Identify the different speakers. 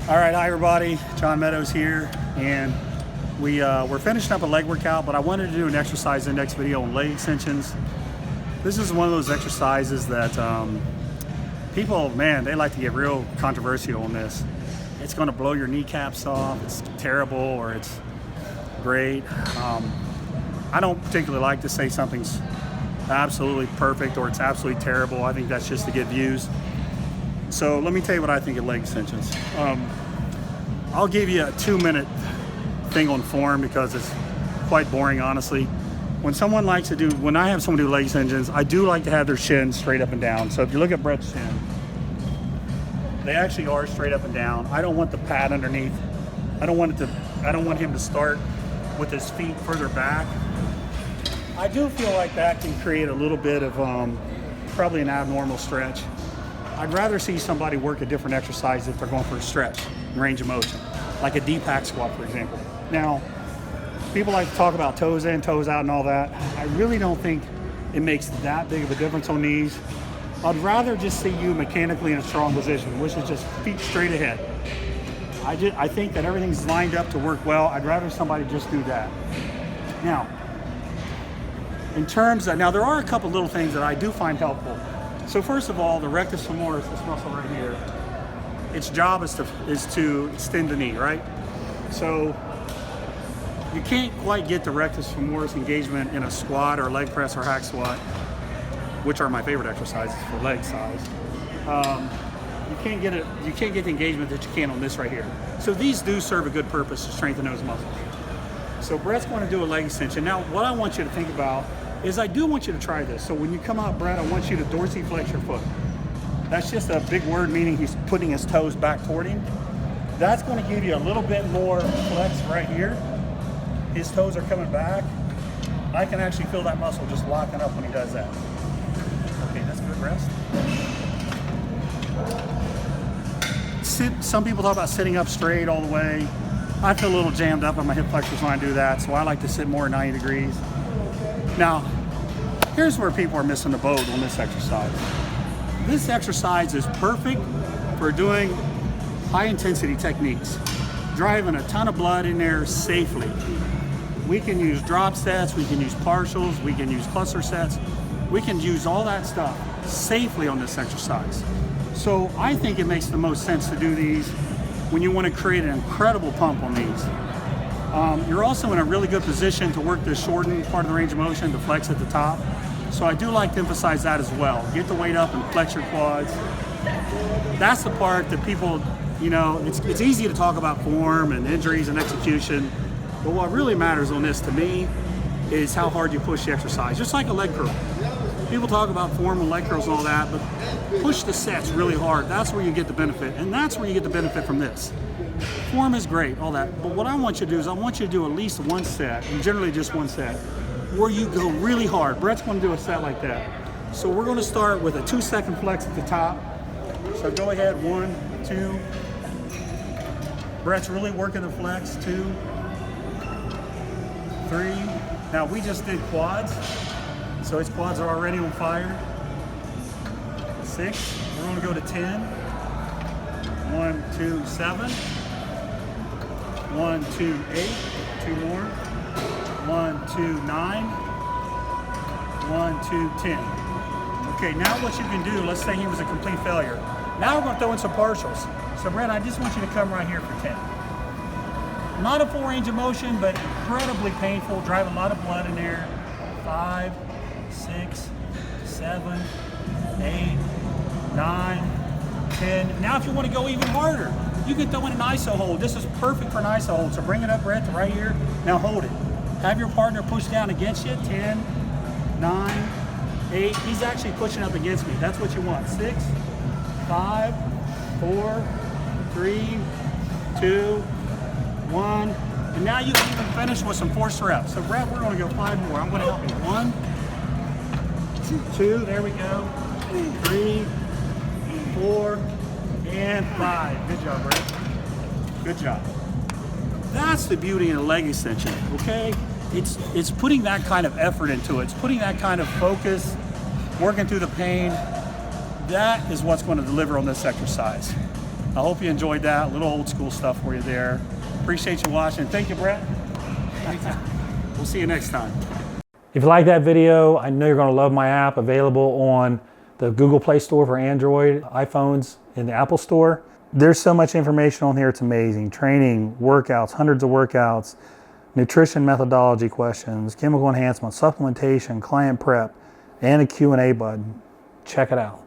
Speaker 1: All right, hi everybody, John Meadows here, and we're finishing up a leg workout, but I wanted to do an exercise index video on leg extensions. This is one of those exercises that people, man, they like to get real controversial on this. It's going to blow your kneecaps off, it's terrible, or it's great. I don't particularly like to say something's absolutely perfect or it's absolutely terrible. I think that's just to get views. So let me tell you what I think of leg extensions. I'll give you a 2-minute thing on form because it's quite boring, honestly. When I have someone do leg extensions, I do like to have their shin straight up and down. So if you look at Brett's shin, they actually are straight up and down. I don't want the pad underneath. I don't want him to start with his feet further back. I do feel like that can create a little bit of probably an abnormal stretch. I'd rather see somebody work a different exercise if they're going for a stretch and range of motion, like a deep hack squat, for example. Now, people like to talk about toes in, toes out and all that. I really don't think it makes that big of a difference on these. I'd rather just see you mechanically in a strong position, which is just feet straight ahead. I think that everything's lined up to work well. I'd rather somebody just do that. Now, there are a couple little things that I do find helpful. So first of all, the rectus femoris, this muscle right here, its job is to extend the knee, right? So you can't quite get the rectus femoris engagement in a squat or leg press or hack squat, which are my favorite exercises for leg size. You can't get the engagement that you can on this right here. So these do serve a good purpose to strengthen those muscles. So Brett's going to do a leg extension. Now, what I want you to think about is I do want you to try this. So when you come out, Brett, I want you to dorsiflex your foot. That's just a big word, meaning he's putting his toes back toward him. That's going to give you a little bit more flex right here. His toes are coming back. I can actually feel that muscle just locking up when he does that. Okay, that's good rest. Some people talk about sitting up straight all the way. I feel a little jammed up on my hip flexors when I do that, so I like to sit more at 90 degrees. Now, here's where people are missing the boat on this exercise. This exercise is perfect for doing high intensity techniques, driving a ton of blood in there safely. We can use drop sets, we can use partials, we can use cluster sets. We can use all that stuff safely on this exercise. So I think it makes the most sense to do these when you want to create an incredible pump on these. You're also in a really good position to work the shortened part of the range of motion, the flex at the top. So I do like to emphasize that as well. Get the weight up and flex your quads. That's the part that people, it's easy to talk about form and injuries and execution, but what really matters on this to me is how hard you push the exercise, just like a leg curl. People talk about form and leg curls and all that, but push the sets really hard. That's where you get the benefit, and that's where you get the benefit from this. Form is great, all that, but what I want you to do is I want you to do at least one set, and generally just one set, where you go really hard. Brett's going to do a set like that. So we're going to start with a 2-second flex at the top. So go ahead, 1, 2. Brett's really working the flex, 2, 3. Now we just did quads, so his quads are already on fire. 6, we're going to go to 10. 1, 2, 7. 1, 2, 8. 2 more. 1, 2, 9. 1, 2, 10. Okay, now what you can do, let's say he was a complete failure. Now we're going to throw in some partials. So Brent, I just want you to come right here for 10. Not a full range of motion, but incredibly painful, drive a lot of blood in there. 5, 6, 7, 8, 9, 10. Now if you want to go even harder, you can throw in an iso hold. This is perfect for an iso hold. So bring it up, Brett, to right here. Now hold it. Have your partner push down against you. 10, 9, 8. He's actually pushing up against me. That's what you want. 6, 5, 4, 3, 2, 1. And now you can even finish with some forced reps. So Brett, we're going to go 5 more. I'm going to help you. 1, 2, there we go. 3, 4, and 5. Good job, Brett. Good job. That's the beauty in a leg extension, okay? It's putting that kind of effort into it. It's putting that kind of focus, working through the pain. That is what's going to deliver on this exercise. I hope you enjoyed that. A little old school stuff for you there. Appreciate you watching. Thank you, Brett. We'll see you next time. If you like that video, I know you're going to love my app, available on the Google Play Store for Android, iPhones, in the Apple Store. There's so much information on here, it's amazing. Training, workouts, hundreds of workouts, nutrition methodology questions, chemical enhancement, supplementation, client prep, and a Q&A button. Check it out.